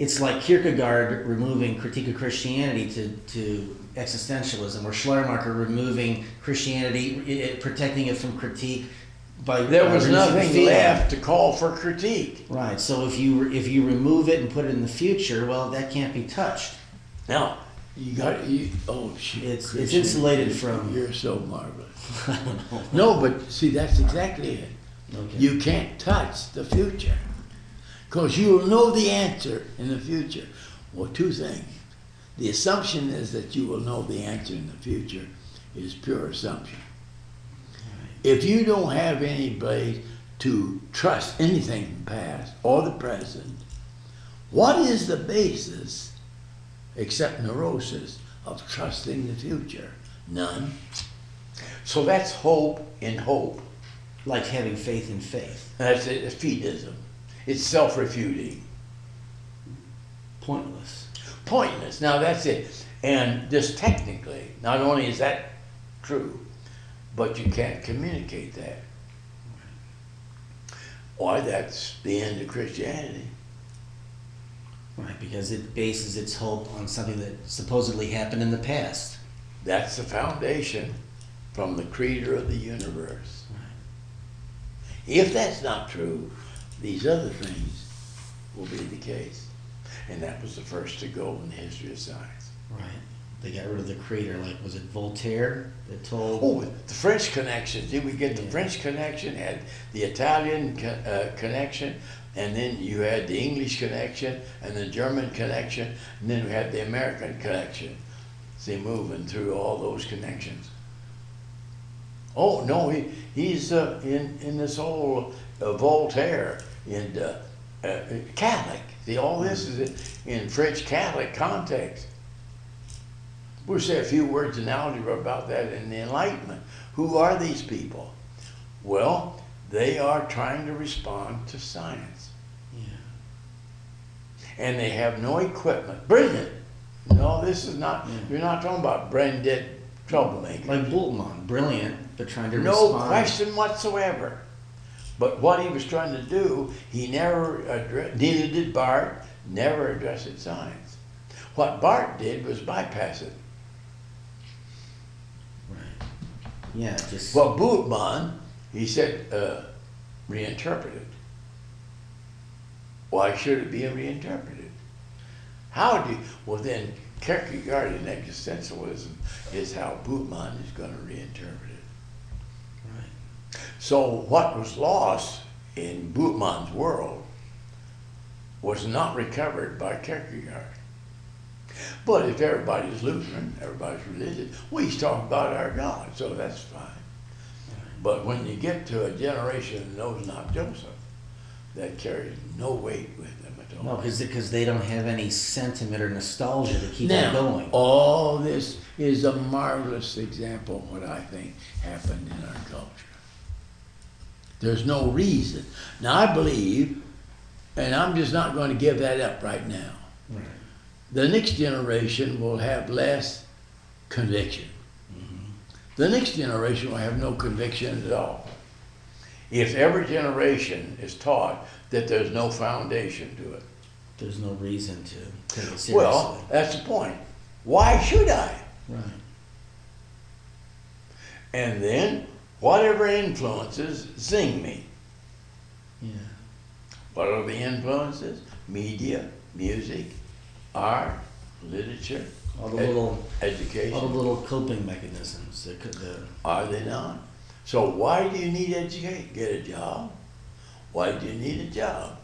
it's like Kierkegaard removing Critique of Christianity to existentialism, or Schleiermacher removing Christianity, protecting it from critique. There was nothing left to call for critique. Right. So if you remove it and put it in the future, well, that can't be touched. Now oh shit! It's insulated from. You're so marvelous. No, but see, that's exactly it. Okay. You can't touch the future because you will know the answer in the future. Well, two things. The assumption is that you will know the answer in the future is pure assumption. If you don't have anybody to trust anything in the past or the present, what is the basis, except neurosis, of trusting the future? None. So that's hope in hope. Like having faith in faith. That's it, it's fideism. It's self-refuting. Pointless. Pointless. Now that's it. And just technically, not only is that true, but you can't communicate that. Why, that's the end of Christianity. Right, because it bases its hope on something that supposedly happened in the past. That's the foundation from the creator of the universe. Right. If that's not true, these other things will be the case. And that was the first to go in the history of science. Right. They got rid of the creator, like, was it Voltaire that told? Oh, the French connection. Did we get the French connection, had the Italian connection, and then you had the English connection, and the German connection, and then we had the American connection. See, moving through all those connections. Oh, no, he's in this whole Voltaire, and Catholic. See, all this is in French Catholic context. We'll say a few words in algebra about that in the Enlightenment. Who are these people? Well, they are trying to respond to science. Yeah. And they have no equipment. Brilliant. No, this is not, you're not talking about brain dead troublemakers. Like Bultmann, brilliant, but trying to No respond. question whatsoever. But what he was trying to do, he never addressed, neither did Barth, never addressed science. What Barth did was bypass it. Yeah, just. Well, Bultmann, he said, reinterpreted. Why should it be reinterpreted? How do you, well then, Kierkegaard in existentialism is how Bultmann is going to reinterpret it. Right. So what was lost in Bultmann's world was not recovered by Kierkegaard. But if everybody's Lutheran, everybody's religious, well, he's talking about our God, so that's fine. But when you get to a generation that knows not Joseph, that carries no weight with them at all. No, because they don't have any sentiment or nostalgia to keep it going. All this is a marvelous example of what I think happened in our culture. There's no reason. Now, I believe, and I'm just not going to give that up right now. Right. The next generation will have less conviction. Mm-hmm. The next generation will have no conviction at all. If every generation is taught that there's no foundation to it. There's no reason to take it seriously. Well, that's the point. Why should I? Right. And then, whatever influences zing me. Yeah. What are the influences? Media, music, art, literature, all the little education. All the little coping mechanisms that could. Are they not? So why do you need education? Get a job. Why do you need a job?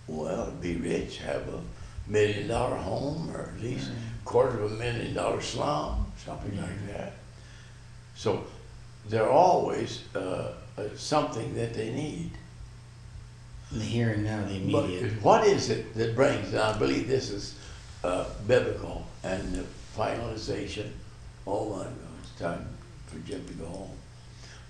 Well, be rich, have $1 million home, or at least $250,000 slum, something like that. So they're always something that they need. In the here and now, the immediate. But what is it that brings, and I believe this is biblical, and the finalization, oh my God, it's time for Jim to go home.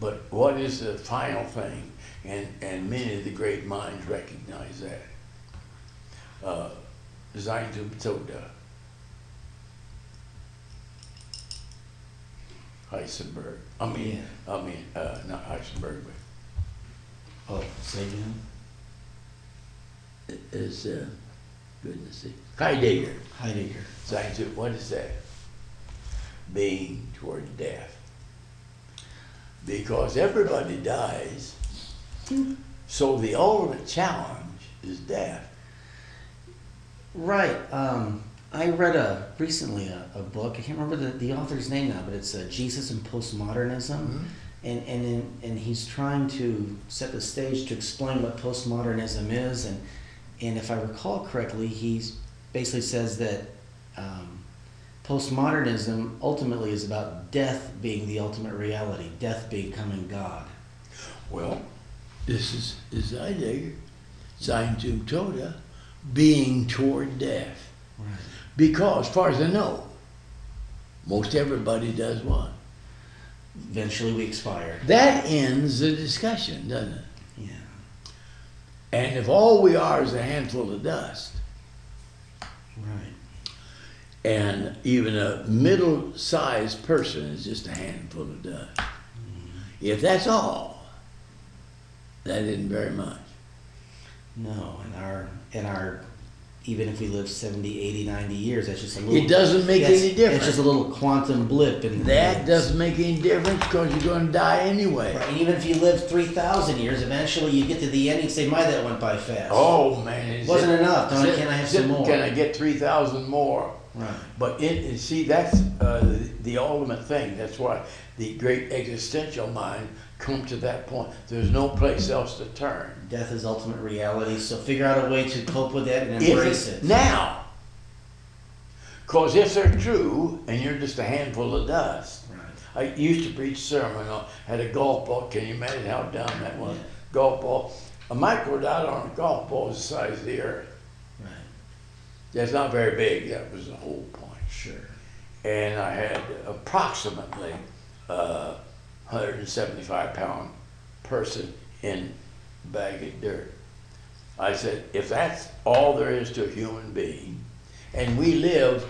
But what is the final thing? And many of the great minds recognize that. Sein zum Tode. Heisenberg. Not Heisenberg, but. Oh, say again? Is Goodness sake. Heidegger. Heidegger. Scientific, what is that? Being toward death. Because everybody dies, so the ultimate challenge is death. Right. I read recently a book. I can't remember the author's name now, but it's Jesus and Postmodernism, and he's trying to set the stage to explain what postmodernism is, and if I recall correctly, he basically says that postmodernism ultimately is about death being the ultimate reality, death becoming God. Well, this is Heidegger, sein zum Tode, being toward death. Right. Because, as far as I know, most everybody does what? Eventually we expire. That ends the discussion, doesn't it? Yeah. And if all we are is a handful of dust, Right. and even a middle-sized person is just a handful of dust. Mm-hmm. If that's all, that isn't very much. No, and our even if we live 70, 80, 90 years, that's just a little... It doesn't make any difference. It's just a little quantum blip. That doesn't make any difference because you're going to die anyway. Right, and even if you live 3,000 years, eventually you get to the end and say, my, that went by fast. Oh, man. It wasn't enough. Can I have some more? Can I get 3,000 more? Right. But see, that's the ultimate thing. That's why the great existential mind come to that point. There's no place else to turn. Death is ultimate reality, so figure out a way to cope with that and embrace it. Now. Because if they're true, and you're just a handful of dust. Right. I used to preach sermon, had a golf ball. Can you imagine how dumb that was? Yeah. Golf ball. A micro dot on a golf ball is the size of the earth. Right. That's not very big. That was the whole point. Sure. And I had approximately 175-pound person in a bag of dirt. I said, if that's all there is to a human being, and we live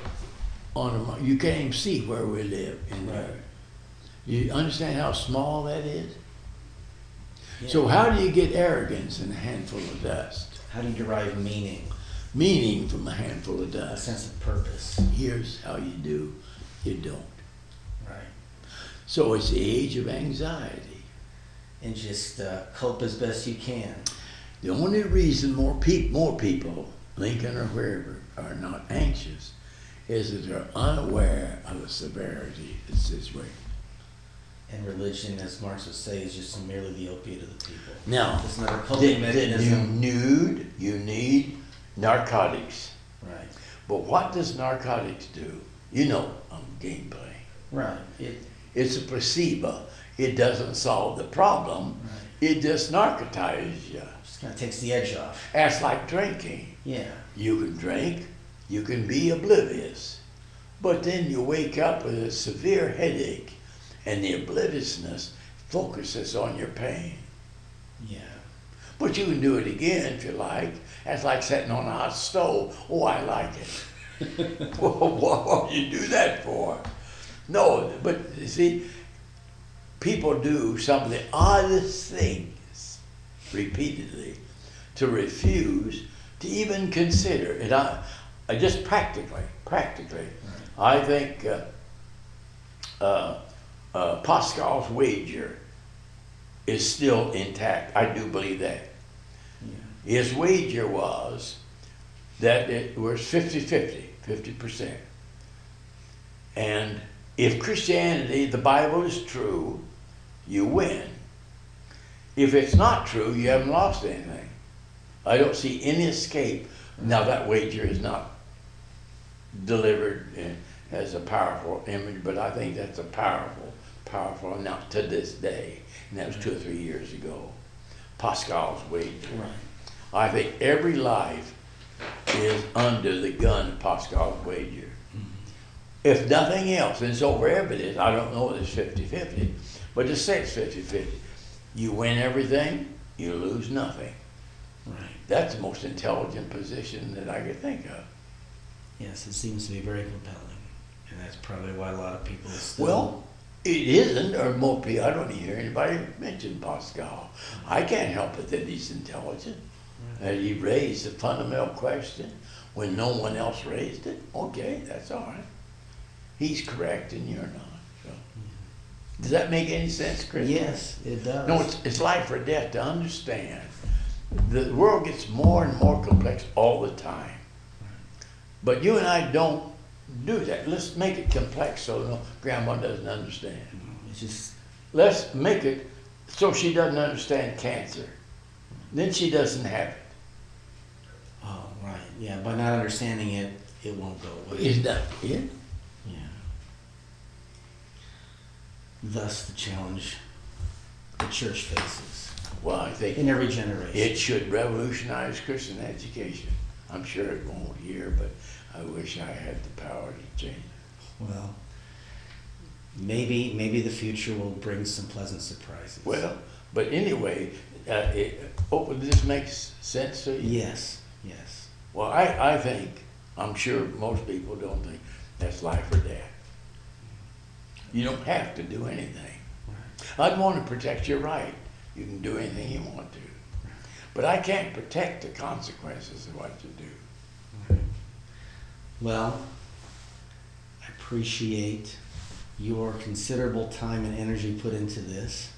on you can't even see where we live in there. You understand how small that is? Yeah. So how do you get arrogance in a handful of dust? How do you derive meaning? Meaning from a handful of dust. A sense of purpose. Here's how you do. You don't. Right. So it's the age of anxiety. And just cope as best you can. The only reason more people, Lincoln or wherever, are not anxious is that they're unaware of the severity of the situation. And religion, as Marx would say, is just merely the opiate of the people. Now, it's not a coping mechanism. You need narcotics. Right. But what does narcotics do? You know, gameplay. Right. It's a placebo. It doesn't solve the problem. Right. It just narcotizes you. Just kind of takes the edge off. That's like drinking. Yeah. You can drink, you can be oblivious, but then you wake up with a severe headache, and the obliviousness focuses on your pain. Yeah. But you can do it again if you like. That's like sitting on a hot stove. Oh, I like it. Well, what do you do that for? No, but you see, people do some of the oddest things repeatedly to refuse to even consider it. I just practically, I think Pascal's wager is still intact. I do believe that. Yeah. His wager was that it was 50-50, 50%. And if Christianity, the Bible is true, you win. If it's not true, you haven't lost anything. I don't see any escape. Now that wager is not delivered as a powerful image, but I think that's a powerful, not to this day. And that was 2 or 3 years ago. Pascal's wager. Right. I think every life is under the gun of Pascal's wager. If nothing else, and it's over evidence, I don't know if it's 50-50, but just say it's 50-50. You win everything, you lose nothing. Right. That's the most intelligent position that I could think of. Yes, it seems to be very compelling. And that's probably why a lot of people still... Well, it isn't, or most people, I don't hear anybody mention Pascal. I can't help it that he's intelligent. He raised the fundamental question when no one else raised it. Okay, that's all right. He's correct and you're not. So. Does that make any sense, Chris? Yes, it does. No, it's life or death to understand. The world gets more and more complex all the time. But you and I don't do that. Let's make it complex so no, Grandma doesn't understand. It's just, Let's make it so she doesn't understand cancer. Then she doesn't have it. oh, right. Yeah, by not understanding it, it won't go away. Is that it? Yeah. Thus the challenge the church faces Well, I think in every generation. it should revolutionize Christian education. I'm sure it won't here, but I wish I had the power to change it. Well, maybe the future will bring some pleasant surprises. Well, but anyway, this makes sense to you? Yes, yes. Well, I think, I'm sure most people don't think that's life or death. You don't have to do anything. Right. I'd want to protect your right. You can do anything you want to. But I can't protect the consequences of what you do. Right. Well, I appreciate your considerable time and energy put into this,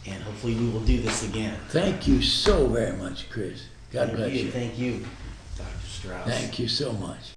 and hopefully we will do this again. Thank you so very much, Chris. God bless you. Thank you, Dr. Strauss. Thank you so much.